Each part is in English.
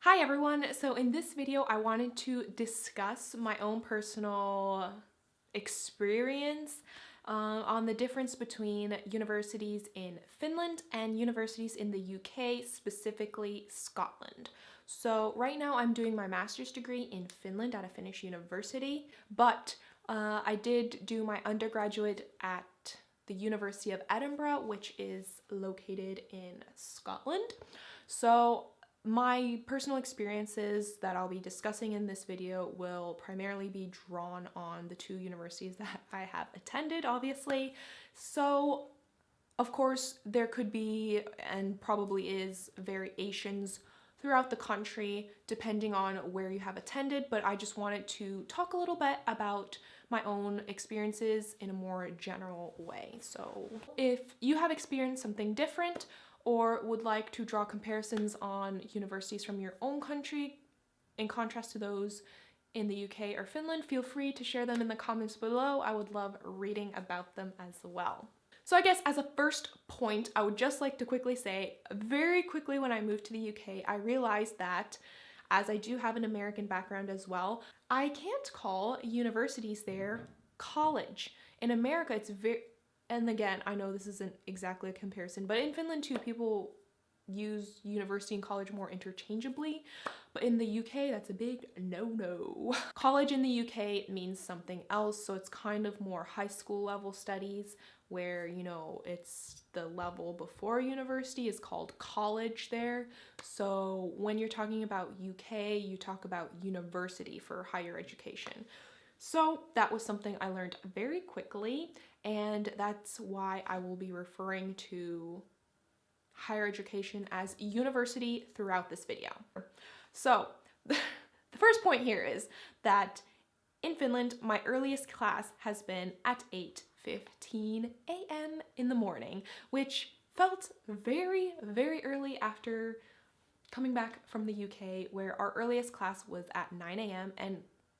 Hi everyone! So in this video I wanted to discuss my own personal experience on the difference between universities in Finland and universities in the UK, specifically Scotland. So right now I'm doing my master's degree in Finland at a Finnish university, but I did do my undergraduate at the University of Edinburgh, which is located in Scotland. So my personal experiences that I'll be discussing in this video will primarily be drawn on the two universities that I have attended, obviously. So, of course, there could be and probably is variations throughout the country depending on where you have attended, but I just wanted to talk a little bit about my own experiences in a more general way. So, if you have experienced something different, or would like to draw comparisons on universities from your own country in contrast to those in the UK or Finland, feel free to share them in the comments below. I would love reading about them as well. So I guess as a first point, I would just like to quickly say, very quickly when I moved to the UK, I realized that, as I do have an American background as well, I can't call universities there college. In America, it's and again, I know this isn't exactly a comparison, but in Finland too, people use university and college more interchangeably, but in the UK, that's a big no-no. College in the UK means something else, so it's kind of more high school level studies where, you know, it's the level before university is called college there. So when you're talking about UK, you talk about university for higher education. So that was something I learned very quickly, and that's why I will be referring to higher education as university throughout this video. So the first point here is that in Finland, my earliest class has been at 8:15 a.m. in the morning, which felt very, very early after coming back from the UK, where our earliest class was at 9 a.m. and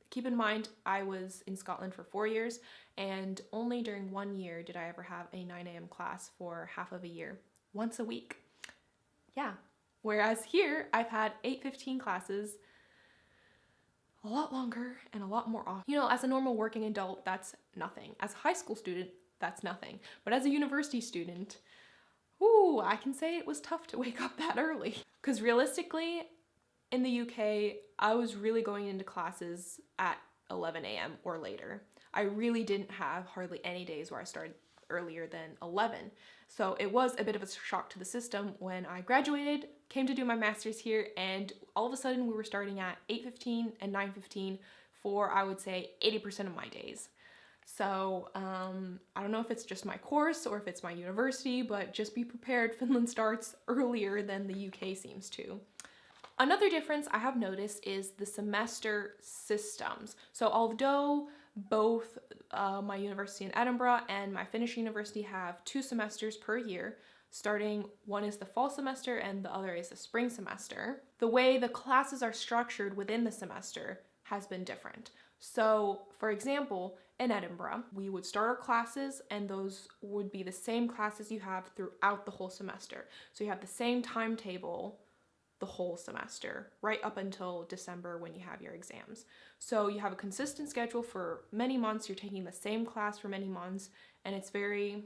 keep in mind, I was in Scotland for 4 years, and only during 1 year did I ever have a 9 a.m. class for half of a year, once a week. Yeah. Whereas here, I've had 8:15 classes a lot longer and a lot more often. You know, as a normal working adult, that's nothing. As a high school student, that's nothing. But as a university student, ooh, I can say it was tough to wake up that early. Because realistically, in the UK, I was really going into classes at 11 a.m. or later. I really didn't have hardly any days where I started earlier than 11. So it was a bit of a shock to the system when I graduated, came to do my master's here, and all of a sudden we were starting at 8:15 and 9:15 for, I would say, 80% of my days. So I don't know if it's just my course or if it's my university, but just be prepared, Finland starts earlier than the UK seems to. Another difference I have noticed is the semester systems. So although both my university in Edinburgh and my Finnish university have 2 semesters per year, starting one is the fall semester and the other is the spring semester, the way the classes are structured within the semester has been different. So for example, in Edinburgh, we would start our classes and those would be the same classes you have throughout the whole semester. So you have the same timetable the whole semester, right up until December when you have your exams. So you have a consistent schedule for many months, you're taking the same class for many months, and it's very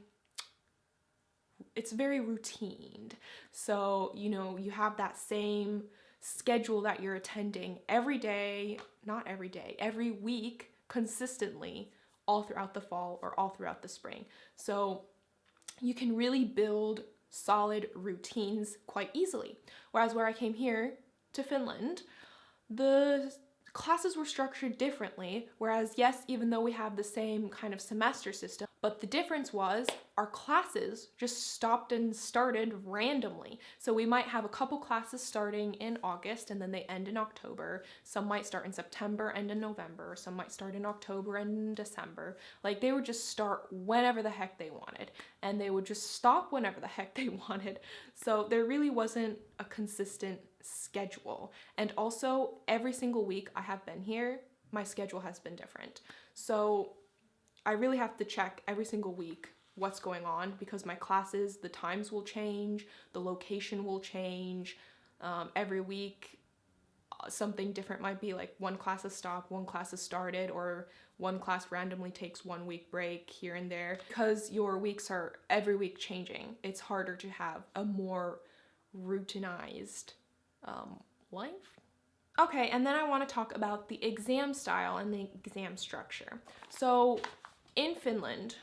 routined. So, you know, you have that same schedule that you're attending every day, not every day, every week consistently all throughout the fall or all throughout the spring. So you can really build solid routines quite easily. Whereas where I came here to Finland, the classes were structured differently, whereas yes, even though we have the same kind of semester system, but the difference was our classes just stopped and started randomly. So we might have a couple classes starting in August and then they end in October. Some might start in September, end in November. Some might start in October and in December. Like they would just start whenever the heck they wanted and they would just stop whenever the heck they wanted. So there really wasn't a consistent schedule. And also every single week I have been here, my schedule has been different. So I really have to check every single week what's going on because my classes, the times will change, the location will change every week. something different might be like one class has stopped, one class has started, or one class randomly takes 1 week break here and there. Because your weeks are every week changing, it's harder to have a more routinized life. Okay, and then I want to talk about the exam style and the exam structure. So in Finland,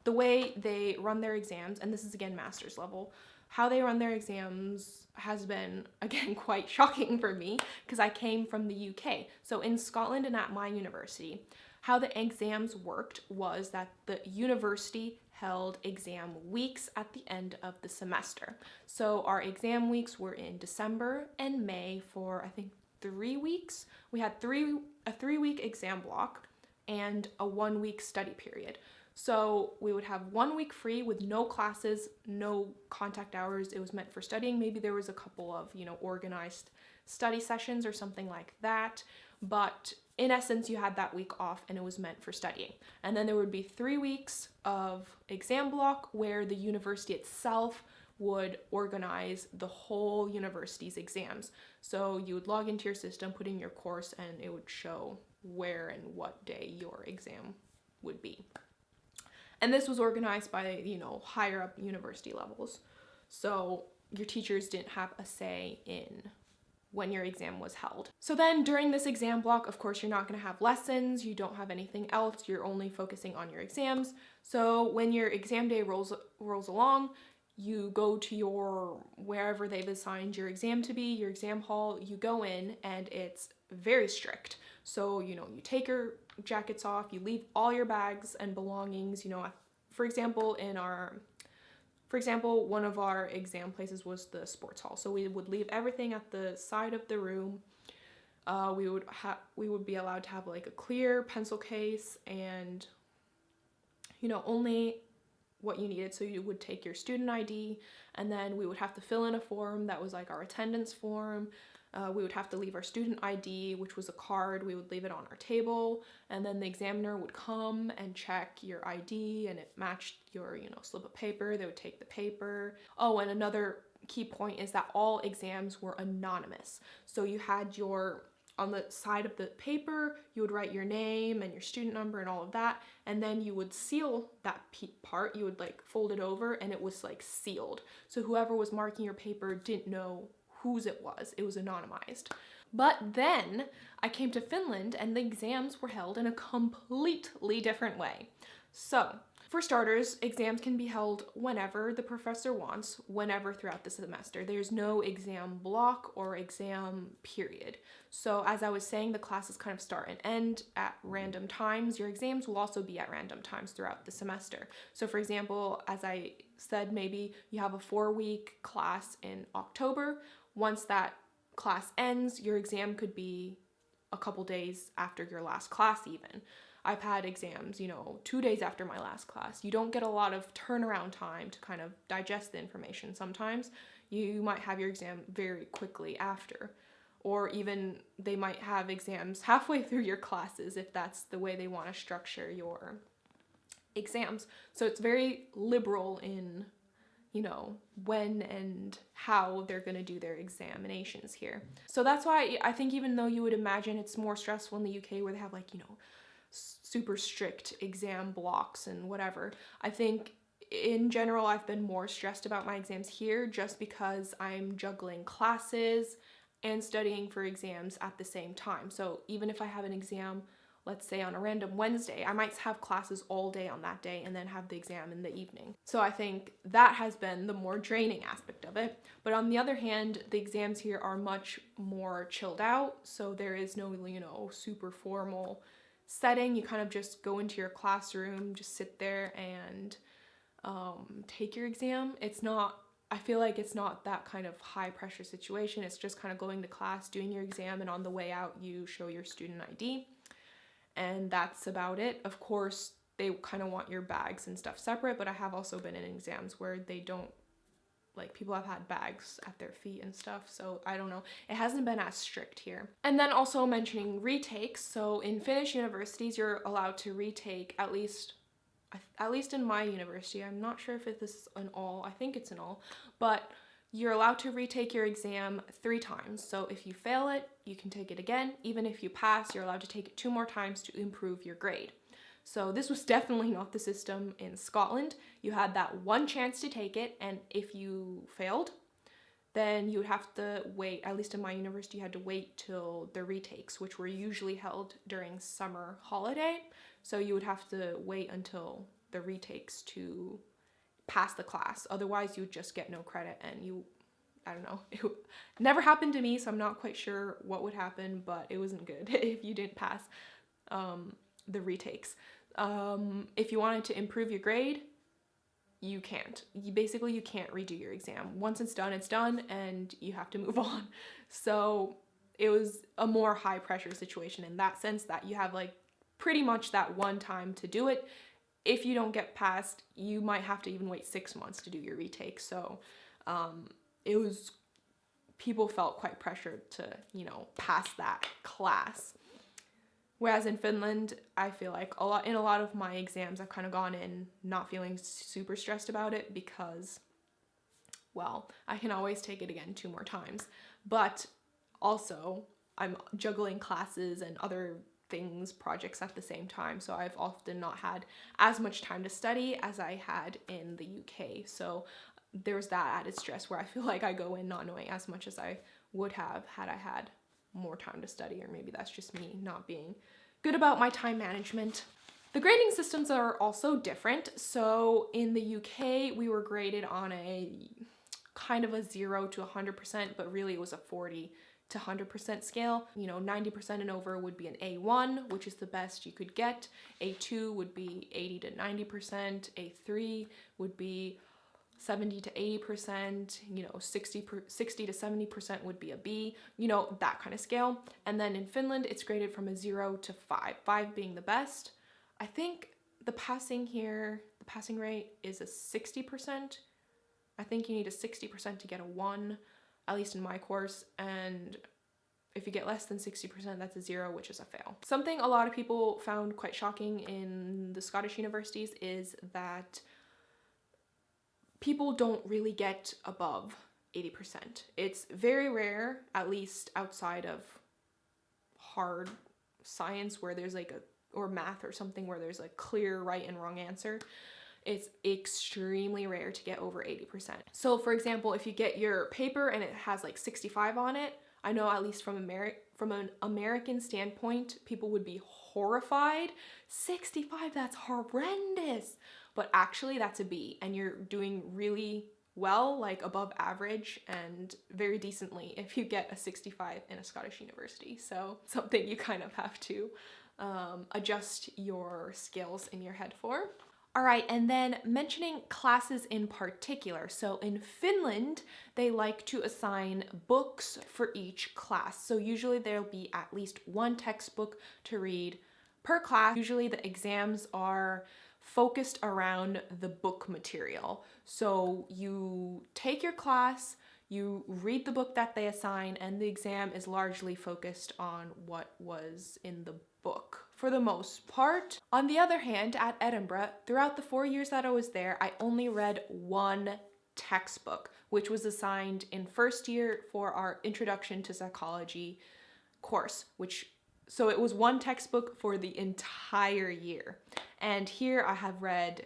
the way they run their exams, and this is again master's level, how they run their exams has been, again, quite shocking for me because I came from the UK. So in Scotland and at my university, how the exams worked was that the university held exam weeks at the end of the semester. So our exam weeks were in December and May for, I think, 3 weeks. We had a 3-week exam block and a 1-week study period. So we would have 1 week free with no classes, no contact hours. It was meant for studying. Maybe there was a couple of, organized study sessions or something like that. But in essence, you had that week off and it was meant for studying. And then there would be 3 weeks of exam block where the university itself would organize the whole university's exams. So you would log into your system, put in your course, and it would show where and what day your exam would be. And this was organized by, higher up university levels. So your teachers didn't have a say in when your exam was held. So then during this exam block, of course, you're not going to have lessons. You don't have anything else. You're only focusing on your exams. So when your exam day rolls along, you go to your, wherever they've assigned your exam to be, your exam hall, you go in and it's very strict. So, you take your jackets off, you leave all your bags and belongings, for example, one of our exam places was the sports hall. So we would leave everything at the side of the room. We would be allowed to have like a clear pencil case and, only what you needed. So you would take your student ID and then we would have to fill in a form that was like our attendance form. We would have to leave our student ID, which was a card. We would leave it on our table, and then the examiner would come and check your ID and it matched your, slip of paper. They would take the paper. Oh, and another key point is that all exams were anonymous. So you had on the side of the paper, you would write your name and your student number and all of that, and then you would seal that part. You would fold it over and it was sealed. So whoever was marking your paper didn't know whose it was. It was anonymized. But then I came to Finland and the exams were held in a completely different way. So for starters, exams can be held whenever the professor wants, whenever throughout the semester. There's no exam block or exam period. So as I was saying, the classes kind of start and end at random times. Your exams will also be at random times throughout the semester. So for example, as I said, maybe you have a 4-week class in October. Once that class ends, your exam could be a couple days after your last class even. I've had exams, 2 days after my last class. You don't get a lot of turnaround time to kind of digest the information sometimes. You might have your exam very quickly after. Or even they might have exams halfway through your classes if that's the way they want to structure your exams. So it's very liberal in when and how they're going to do their examinations here. So that's why I think even though you would imagine it's more stressful in the UK where they have super strict exam blocks and whatever, I think in general I've been more stressed about my exams here just because I'm juggling classes and studying for exams at the same time. So even if I have an exam, let's say on a random Wednesday, I might have classes all day on that day and then have the exam in the evening. So I think that has been the more draining aspect of it. But on the other hand, the exams here are much more chilled out. So there is no, super formal setting. You kind of just go into your classroom, just sit there and take your exam. I feel like it's not that kind of high pressure situation. It's just kind of going to class, doing your exam, and on the way out, you show your student ID. And that's about it. Of course, they kind of want your bags and stuff separate, but I have also been in exams where they don't, people have had bags at their feet and stuff, so I don't know. It hasn't been as strict here. And then also mentioning retakes. So in Finnish universities, you're allowed to retake at least in my university. I'm not sure if this is an all, I think it's an all, but You're allowed to retake your exam 3 times. So if you fail it, you can take it again. Even if you pass, you're allowed to take it 2 more times to improve your grade. So this was definitely not the system in Scotland. You had that one chance to take it, and if you failed, then you would have to wait. At least in my university, you had to wait till the retakes, which were usually held during summer holiday. So you would have to wait until the retakes to pass the class. Otherwise, you would just get no credit, and I don't know. It never happened to me, so I'm not quite sure what would happen, but it wasn't good if you didn't pass the retakes. If you wanted to improve your grade, you can't. You can't redo your exam. Once it's done, and you have to move on. So it was a more high pressure situation in that sense, that you have like pretty much that one time to do it. If you don't get passed, you might have to even wait 6 months to do your retake. So people felt quite pressured to, pass that class. Whereas in Finland, I feel like in a lot of my exams, I've kind of gone in not feeling super stressed about it because, well, I can always take it again 2 more times. But also, I'm juggling classes and other things, projects at the same time. So I've often not had as much time to study as I had in the UK. So there's that added stress where I feel like I go in not knowing as much as I would have had I had more time to study, or maybe that's just me not being good about my time management. The grading systems are also different. So in the UK, we were graded on a kind of a 0 to 100%, but really it was a 40 to 100% scale. 90% and over would be an A1, which is the best you could get. A2 would be 80 to 90%. A3 would be 70 to 80%, 60 to 70% would be a B, that kind of scale. And then in Finland, it's graded from a 0 to 5, 5 being the best. I think the passing rate is a 60%. I think you need a 60% to get a 1, at least in my course. And if you get less than 60%, that's a 0, which is a fail. Something a lot of people found quite shocking in the Scottish universities is that people don't really get above 80%. It's very rare, at least outside of hard science where there's or math or something where there's a clear right and wrong answer. It's extremely rare to get over 80%. So for example, if you get your paper and it has 65 on it, I know at least from an American standpoint, people would be horrified. 65, that's horrendous. But actually that's a B, and you're doing really well, above average and very decently if you get a 65 in a Scottish university. So something you kind of have to adjust your skills in your head for. All right, and then mentioning classes in particular. So in Finland, they like to assign books for each class. So usually there'll be at least one textbook to read per class. Usually the exams are focused around the book material. So you take your class, you read the book that they assign, and the exam is largely focused on what was in the book for the most part. On the other hand, at Edinburgh, throughout the 4 years that I was there, I only read one textbook, which was assigned in first year for our Introduction to Psychology course, so it was one textbook for the entire year. And here I have read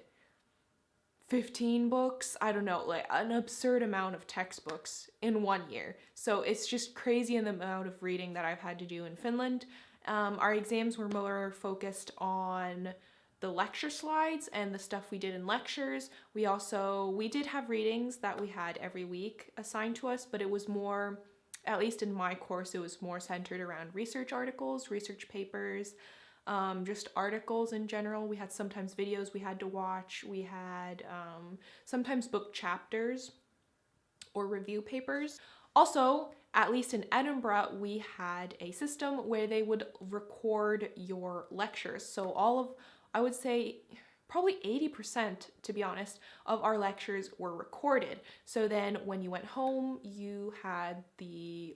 15 books, I don't know, an absurd amount of textbooks in 1 year. So it's just crazy in the amount of reading that I've had to do in Finland. Our exams were more focused on the lecture slides and the stuff we did in lectures. We did have readings that we had every week assigned to us, but it was more, at least in my course, it was more centered around research articles, research papers, just articles in general. We had sometimes videos we had to watch. We had sometimes book chapters or review papers. Also, at least in Edinburgh, we had a system where they would record your lectures. So I would say probably 80%, to be honest, of our lectures were recorded. So then when you went home, you had the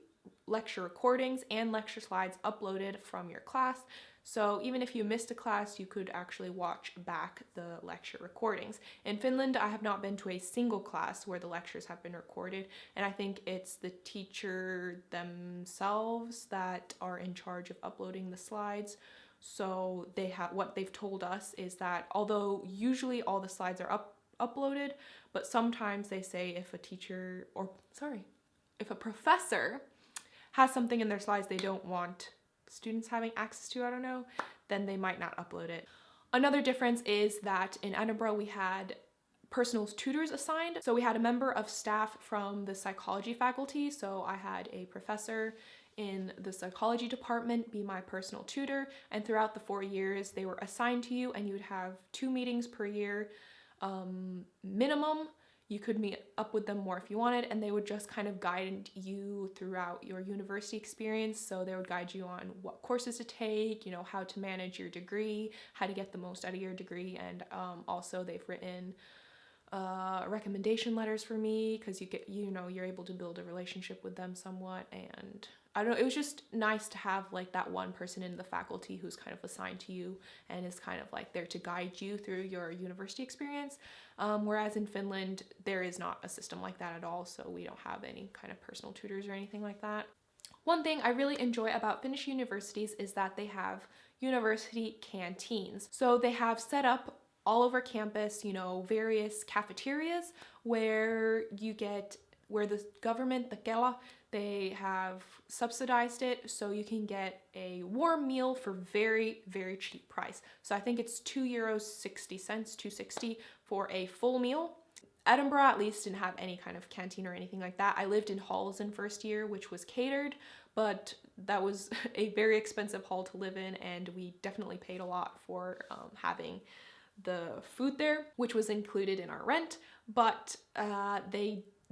lecture recordings and lecture slides uploaded from your class. So even if you missed a class, you could actually watch back the lecture recordings. In Finland, I have not been to a single class where the lectures have been recorded, and I think it's the teacher themselves that are in charge of uploading the slides. So what they've told us is that although usually all the slides are uploaded, but sometimes they say if a professor has something in their slides they don't want students having access to, I don't know, then they might not upload it. Another difference is that in Edinburgh we had personal tutors assigned. So we had a member of staff from the psychology faculty. So I had a professor in the psychology department be my personal tutor, and throughout the 4 years they were assigned to you, and you would have 2 meetings per year minimum. You could meet up with them more if you wanted, and they would just kind of guide you throughout your university experience. So they would guide you on what courses to take, you know, how to manage your degree, how to get the most out of your degree, and also they've written recommendation letters for me because you're able to build a relationship with them somewhat. And I don't know, it was just nice to have like that one person in the faculty who's kind of assigned to you and is kind of like there to guide you through your university experience. Whereas in Finland, there is not a system like that at all, so we don't have any kind of personal tutors or anything like that. One thing I really enjoy about Finnish universities is that they have university canteens. So they have set up all over campus, you know, various cafeterias where the government, the Kela, they have subsidized it, so you can get a warm meal for very, very cheap price. So I think it's €2.60, $2.60 for a full meal. Edinburgh at least didn't have any kind of canteen or anything like that. I lived in halls in first year, which was catered, but that was a very expensive hall to live in, and we definitely paid a lot for having the food there, which was included in our rent. But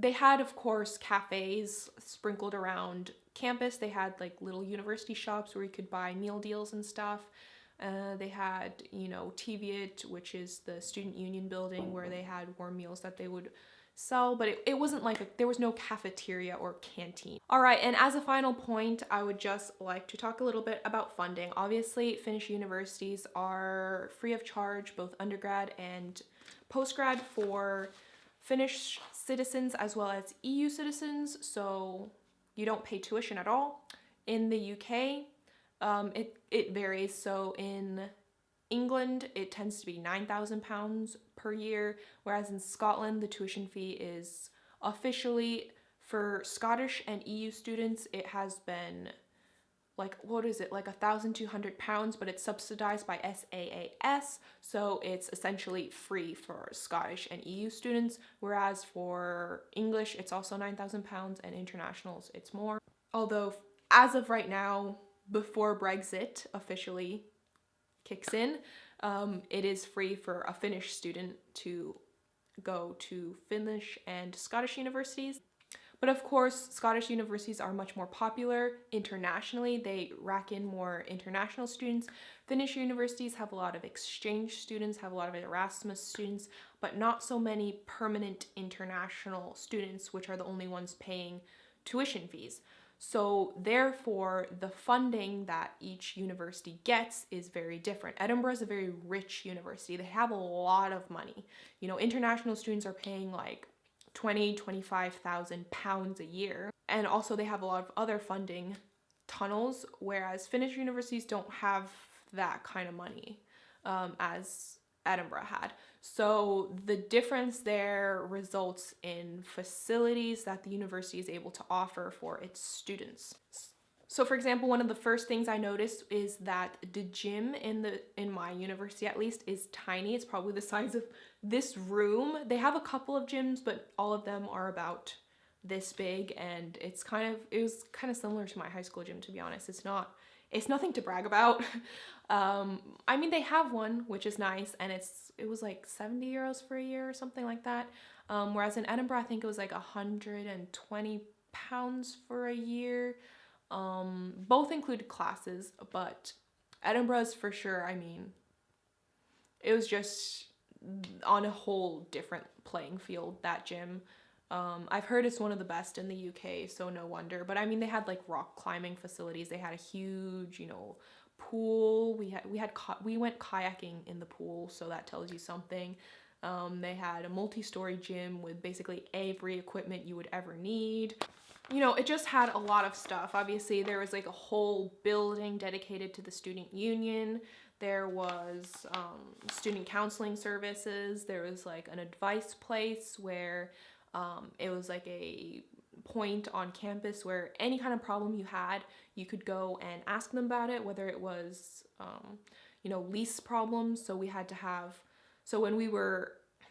they had, of course, cafes sprinkled around campus. They had like little university shops where you could buy meal deals and stuff. They had, you know, TVIT, which is the student union building, where they had warm meals that they would sell, but it wasn't like there was no cafeteria or canteen. All right, and as a final point, I would just like to talk a little bit about funding. Obviously, Finnish universities are free of charge, both undergrad and postgrad, for Finnish citizens as well as EU citizens, so you don't pay tuition at all. In the UK, it varies. So in England, it tends to be £9,000 per year, whereas in Scotland, the tuition fee is officially, for Scottish and EU students, it has been like, what is it, like £1,200, but it's subsidized by SAAS, so it's essentially free for Scottish and EU students, whereas for English, it's also £9,000, and internationals, it's more. Although, as of right now, before Brexit officially kicks in, it is free for a Finnish student to go to Finnish and Scottish universities. But of course, Scottish universities are much more popular internationally. They rack in more international students. Finnish universities have a lot of exchange students, have a lot of Erasmus students, but not so many permanent international students, which are the only ones paying tuition fees. So therefore, the funding that each university gets is very different. Edinburgh is a very rich university. They have a lot of money. You know, international students are paying like £25,000 a year. And also they have a lot of other funding tunnels, whereas Finnish universities don't have that kind of money as Edinburgh had. So the difference there results in facilities that the university is able to offer for its students. So for example, one of the first things I noticed is that the gym in my university at least is tiny. It's probably the size of this room. They have a couple of gyms, but all of them are about this big, and it was kind of similar to my high school gym, to be honest. It's nothing to brag about. I mean, they have one, which is nice, and it was like €70 for a year or something like that. Whereas in Edinburgh, I think it was like £120 for a year. Both included classes, but Edinburgh's for sure, I mean, it was just on a whole different playing field, that gym. I've heard it's one of the best in the UK, so no wonder. But I mean, they had like rock climbing facilities. They had a huge, pool. We went kayaking in the pool, so that tells you something. They had a multi-story gym with basically every equipment you would ever need. It just had a lot of stuff. Obviously, there was like a whole building dedicated to the student union. There was student counseling services. There was like an advice place where it was like a point on campus where any kind of problem you had, you could go and ask them about it, whether it was, lease problems. So when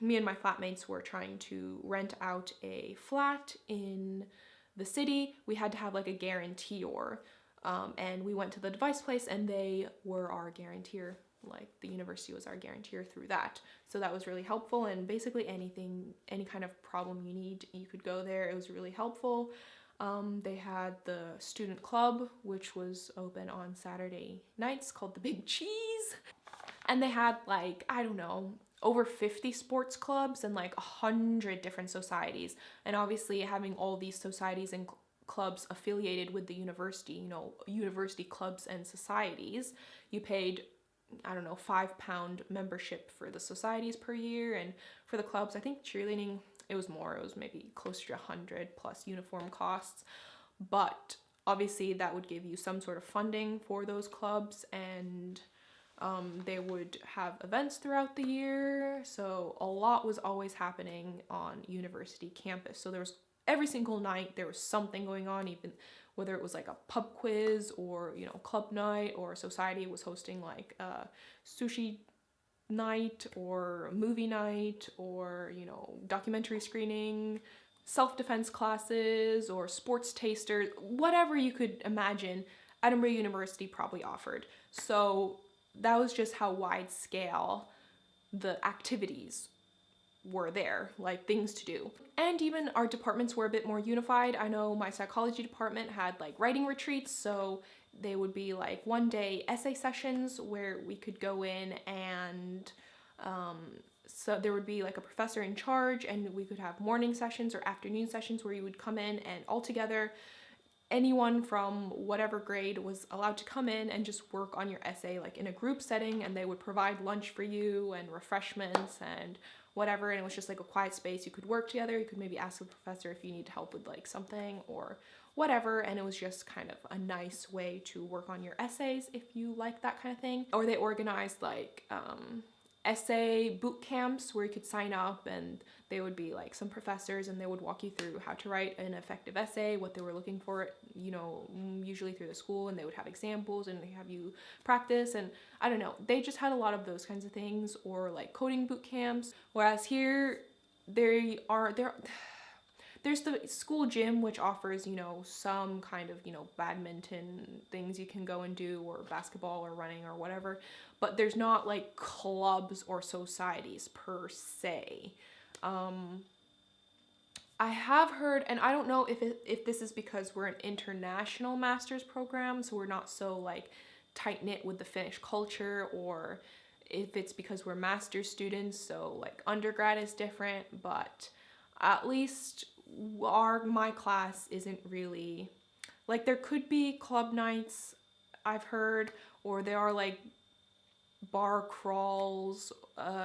me and my flatmates were trying to rent out a flat in the city, we had to have like a guarantor. And we went to the device place and they were our guarantor. Like the university was our guarantor through that. So that was really helpful, and basically any kind of problem you need, you could go there. It was really helpful. They had the student club, which was open on Saturday nights, called the Big Cheese. And they had like, I don't know, over 50 sports clubs and like 100 different societies. And obviously having all these societies and clubs affiliated with the university, university clubs and societies, you paid, I don't know, £5 membership for the societies per year, and for the clubs, I think cheerleading, it was more, it was maybe closer to 100 plus uniform costs. But obviously that would give you some sort of funding for those clubs, and they would have events throughout the year. So a lot was always happening on university campus. So there was every single night there was something going on, even whether it was like a pub quiz or, club night, or society was hosting like a sushi night or movie night, or, documentary screening, self-defense classes, or sports tasters, whatever you could imagine, Edinburgh University probably offered. So that was just how wide scale the activities were there, like things to do. And even our departments were a bit more unified. I know my psychology department had like writing retreats, so they would be like one day essay sessions where we could go in, and so there would be like a professor in charge, and we could have morning sessions or afternoon sessions where you would come in, and all together anyone from whatever grade was allowed to come in and just work on your essay like in a group setting, and they would provide lunch for you and refreshments and whatever, and it was just like a quiet space. You could work together, you could maybe ask the professor if you need help with like something or whatever, and it was just kind of a nice way to work on your essays if you like that kind of thing. Or they organized like essay boot camps where you could sign up, and they would be like some professors, and they would walk you through how to write an effective essay, what they were looking for, usually through the school, and they would have examples and they have you practice, and I don't know, they just had a lot of those kinds of things. Or like coding boot camps. Whereas here there's the school gym, which offers, some kind of, badminton things you can go and do, or basketball or running or whatever, but there's not like clubs or societies per se. I have heard, and I don't know if this is because we're an international master's program, so we're not so like tight-knit with the Finnish culture, or if it's because we're master's students, so like undergrad is different, but at least my class isn't really, like, there could be club nights, I've heard, or there are like bar crawls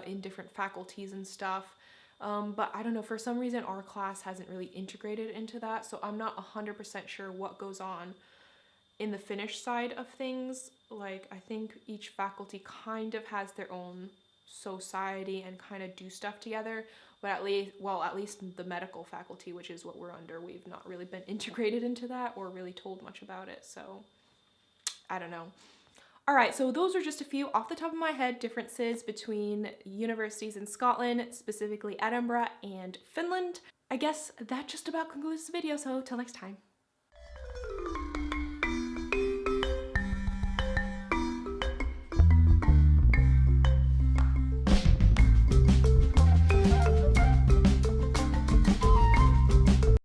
in different faculties and stuff, but I don't know, for some reason our class hasn't really integrated into that, so I'm not 100% sure what goes on in the Finnish side of things. Like, I think each faculty kind of has their own society and kind of do stuff together, but at least the medical faculty, which is what we're under, we've not really been integrated into that or really told much about it, so I don't know. Alright, so those are just a few off the top of my head differences between universities in Scotland, specifically Edinburgh and Finland. I guess that just about concludes the video, so till next time.